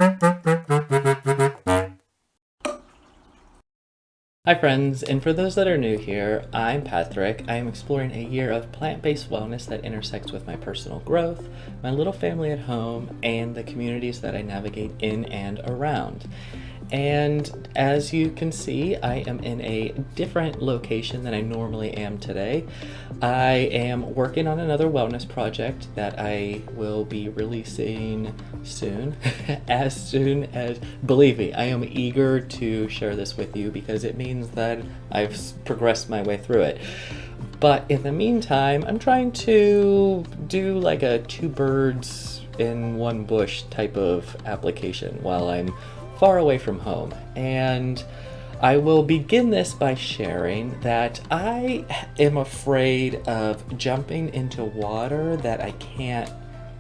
Hi friends, and for those that are new here, I'm Pätrick. I am exploring a year of plant-based wellness that intersects with my personal growth, my little family at home, and the communities that I navigate in and around. And as you can see, I am in a different location than I normally am today. I am working on another wellness project that I will be releasing soon. Soon as, believe me, I am eager to share this with you because it means that I've progressed my way through it. But in the meantime, I'm trying to do like a two birds in one bush type of application while I'm far away from home. And I will begin this by sharing that I am afraid of jumping into water that I can't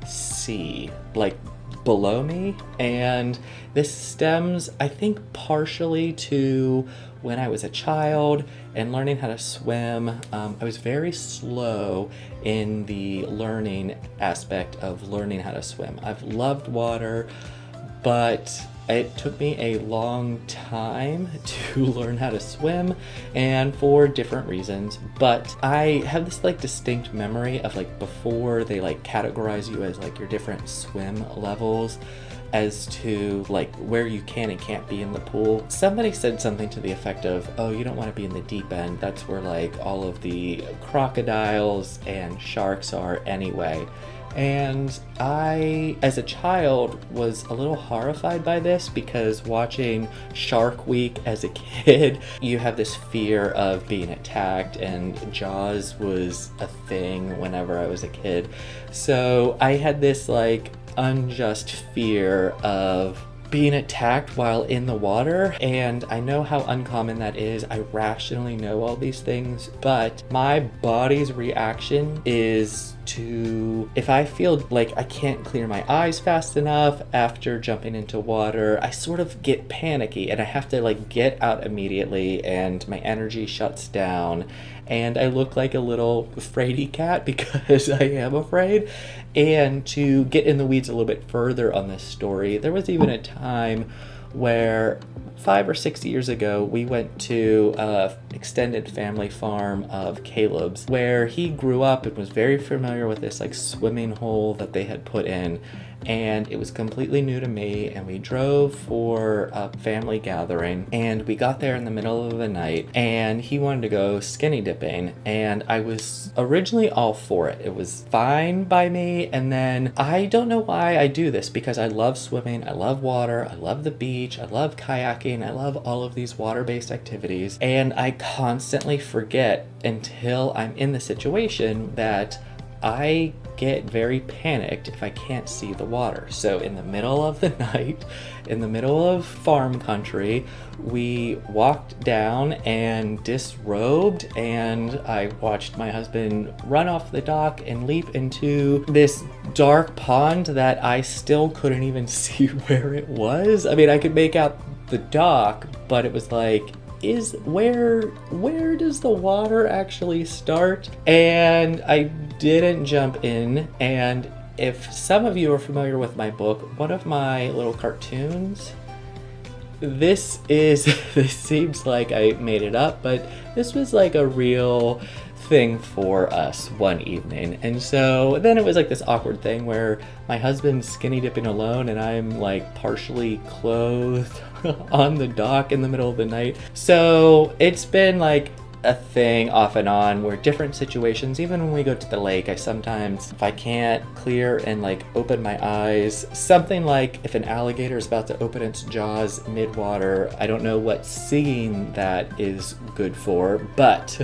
see, like below me. And this stems, I think, partially to when I was a child and learning how to swim. I was very slow in the learning aspect of learning how to swim. I've loved water, but it took me a long time to learn how to swim, and for different reasons. But I have this like distinct memory of like before they like categorize you as like your different swim levels as to like where you can and can't be in the pool. Somebody said something to the effect of, oh, you don't want to be in the deep end. That's where like all of the crocodiles and sharks are anyway. And I, as a child, was a little horrified by this because watching Shark Week as a kid, you have this fear of being attacked, and Jaws was a thing whenever I was a kid. So I had this like unjust fear of being attacked while in the water, and I know how uncommon that is. I rationally know all these things, but my body's reaction is to, if I feel like I can't clear my eyes fast enough after jumping into water, I sort of get panicky and I have to like get out immediately, and my energy shuts down and I look like a little fraidy cat because I am afraid. And to get in the weeds a little bit further on this story, there was even a time where 5 or 6 years ago, we went to a extended family farm of Caleb's where he grew up and was very familiar with this like swimming hole that they had put in. And it was completely new to me, and we drove for a family gathering, and we got there in the middle of the night, and he wanted to go skinny dipping, and I was originally all for it. It was fine by me, and then I don't know why I do this, because I love swimming, I love water, I love the beach, I love kayaking, I love all of these water-based activities, and I constantly forget until I'm in the situation that I get very panicked if I can't see the water. So in the middle of the night, in the middle of farm country, we walked down and disrobed, and I watched my husband run off the dock and leap into this dark pond that I still couldn't even see where it was. I mean, I could make out the dock, but it was like, where does the water actually start? And I didn't jump in. And if some of you are familiar with my book, one of my little cartoons, this seems like I made it up, but this was like a real thing for us one evening. And so then it was like this awkward thing where my husband's skinny dipping alone and I'm like partially clothed on the dock in the middle of the night. So it's been like a thing off and on where different situations, even when we go to the lake, I sometimes, if I can't clear and like open my eyes, something like if an alligator is about to open its jaws mid-water, I don't know what seeing that is good for, but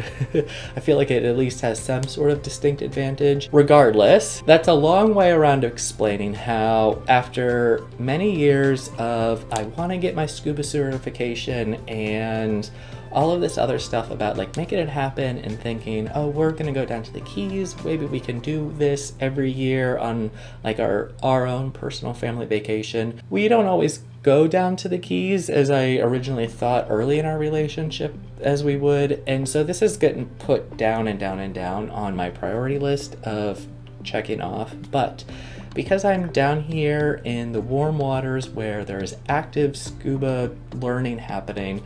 I feel like it at least has some sort of distinct advantage. Regardless, that's a long way around explaining how after many years of I want to get my scuba certification and all of this other stuff about like making it happen and thinking, oh, we're gonna go down to the Keys, maybe we can do this every year on like our own personal family vacation. We don't always go down to the Keys as I originally thought early in our relationship as we would, and so this is getting put down and down and down on my priority list of checking off. But Because I'm down here in the warm waters where there is active scuba learning happening,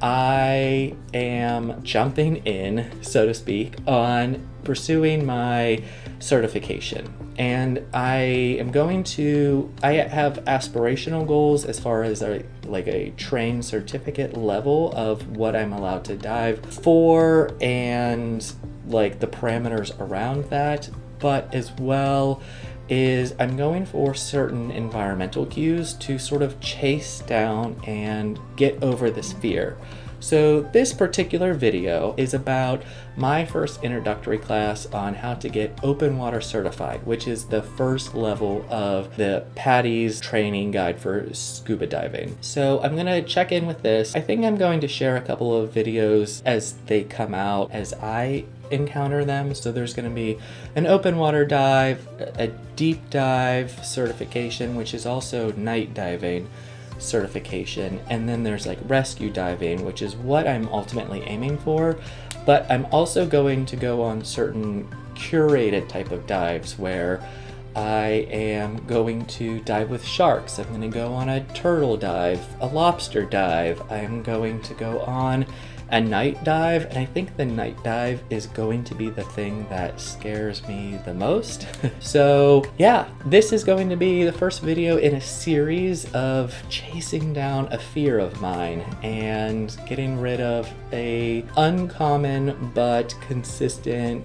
I am jumping in, so to speak, on pursuing my certification. And I have aspirational goals as far as a trained certificate level of what I'm allowed to dive for and like the parameters around that, but as well is I'm going for certain environmental cues to sort of chase down and get over this fear. So this particular video is about my first introductory class on how to get open water certified, which is the first level of the PADI's training guide for scuba diving. So I'm gonna check in with this. I think I'm going to share a couple of videos as they come out, as I encounter them. So there's going to be an open water dive, a deep dive certification, which is also night diving certification, and then there's like rescue diving, which is what I'm ultimately aiming for. But I'm also going to go on certain curated type of dives where I am going to dive with sharks. I'm going to go on a turtle dive, a lobster dive. I'm going to go on a night dive, and I think the night dive is going to be the thing that scares me the most. So yeah, this is going to be the first video in a series of chasing down a fear of mine and getting rid of a uncommon but consistent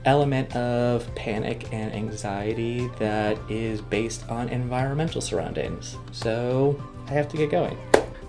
element of panic and anxiety that is based on environmental surroundings. So I have to get going.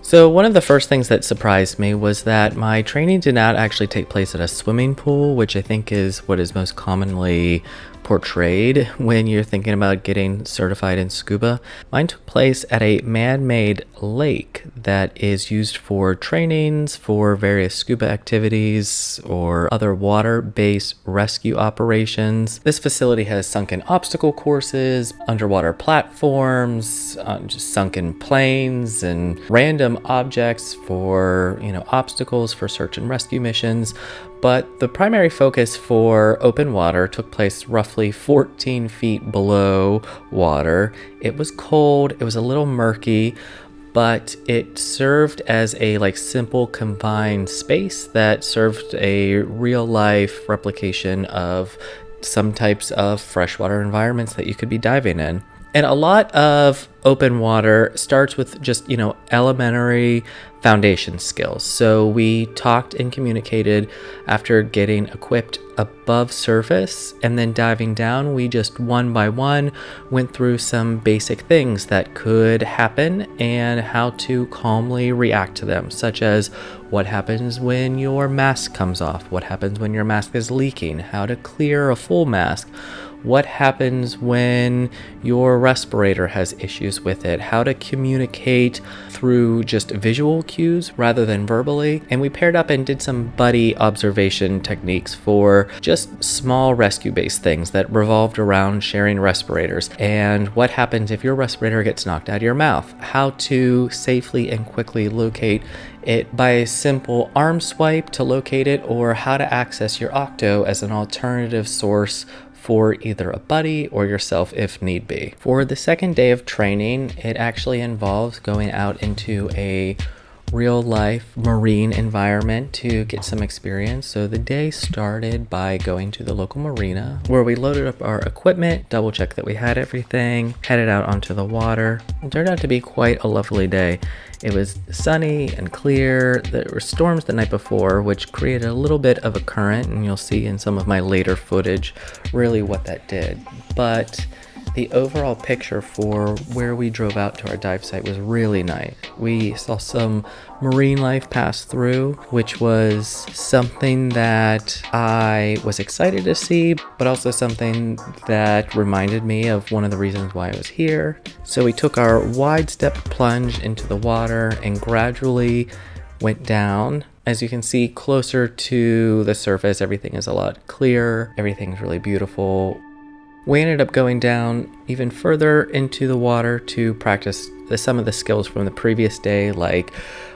So one of the first things that surprised me was that my training did not actually take place at a swimming pool, which I think is what is most commonly portrayed when you're thinking about getting certified in scuba. Mine took place at a man-made lake that is used for trainings for various scuba activities or other water-based rescue operations. This facility has sunken obstacle courses, underwater platforms, just sunken planes, and random objects for, obstacles for search and rescue missions. But the primary focus for open water took place roughly 14 feet below water. It was cold, it was a little murky, but it served as a simple confined space that served a real life replication of some types of freshwater environments that you could be diving in. And a lot of open water starts with just, elementary foundation skills. So we talked and communicated after getting equipped above surface, and then diving down, we just one by one went through some basic things that could happen and how to calmly react to them, such as what happens when your mask comes off, what happens when your mask is leaking, how to clear a full mask, what happens when your respirator has issues with it, how to communicate through just visual cues rather than verbally. And we paired up and did some buddy observation techniques for just small rescue-based things that revolved around sharing respirators, and what happens if your respirator gets knocked out of your mouth, how to safely and quickly locate it by a simple arm swipe to locate it, or how to access your octo as an alternative source for either a buddy or yourself if need be. For the second day of training, it actually involves going out into a real life marine environment to get some experience. So the day started by going to the local marina where we loaded up our equipment, double checked that we had everything, headed out onto the water. It turned out to be quite a lovely day. It was sunny and clear. There were storms the night before, which created a little bit of a current, and you'll see in some of my later footage really what that did. But the overall picture for where we drove out to our dive site was really nice. We saw some marine life pass through, which was something that I was excited to see, but also something that reminded me of one of the reasons why I was here. So we took our wide step plunge into the water and gradually went down. As you can see, closer to the surface, everything is a lot clearer. Everything's really beautiful. We ended up going down even further into the water to practice some of the skills from the previous day, like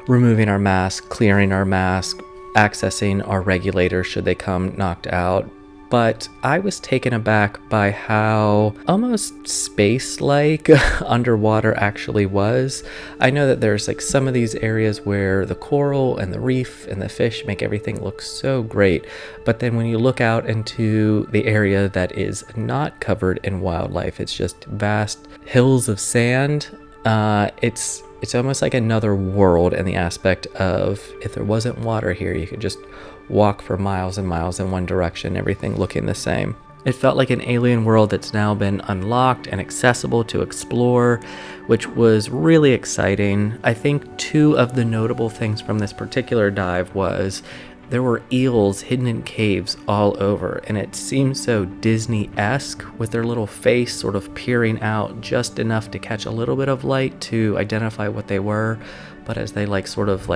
removing our mask, clearing our mask, accessing our regulators should they come knocked out. but I was taken aback by how almost space-like underwater actually was. I know that there's like some of these areas where the coral and the reef and the fish make everything look so great, but then when you look out into the area that is not covered in wildlife, it's just vast hills of sand. It's almost like another world in the aspect of, if there wasn't water here, you could just walk for miles and miles in one direction, everything looking the same. It felt like an alien world that's now been unlocked and accessible to explore, which was really exciting. I think two of the notable things from this particular dive was there were eels hidden in caves all over, and it seemed so Disney-esque with their little face sort of peering out just enough to catch a little bit of light to identify what they were, but as they sort of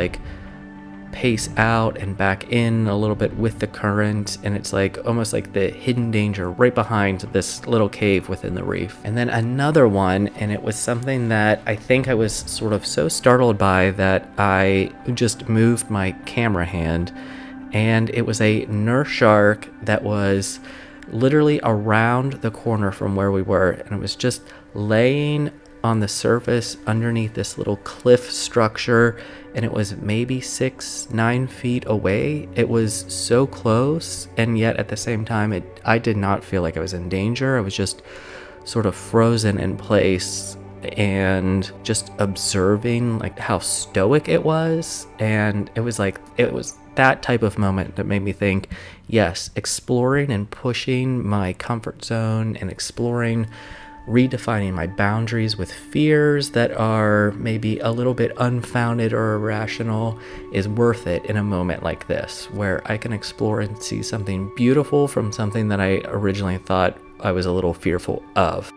pace out and back in a little bit with the current, and it's almost like the hidden danger right behind this little cave within the reef. And then another one, and it was something that I think I was sort of so startled by that I just moved my camera hand, and it was a nurse shark that was literally around the corner from where we were, and it was just laying on the surface underneath this little cliff structure, and it was maybe 6-9 feet away. It was so close, and yet at the same time I did not feel like I was in danger. I was just sort of frozen in place and just observing how stoic it was. And it was that type of moment that made me think, yes, exploring and pushing my comfort zone and exploring, redefining my boundaries with fears that are maybe a little bit unfounded or irrational is worth it in a moment like this, where I can explore and see something beautiful from something that I originally thought I was a little fearful of.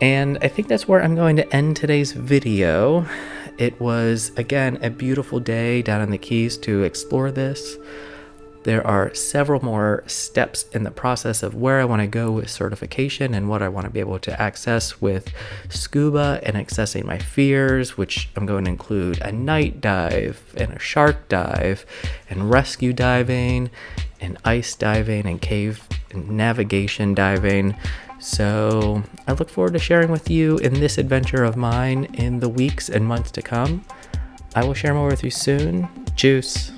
And I think that's where I'm going to end today's video. It was, again, a beautiful day down in the Keys to explore this. There are several more steps in the process of where I want to go with certification and what I want to be able to access with scuba and accessing my fears, which I'm going to include a night dive and a shark dive and rescue diving and ice diving and cave and navigation diving. So I look forward to sharing with you in this adventure of mine in the weeks and months to come. I will share more with you soon. Juice.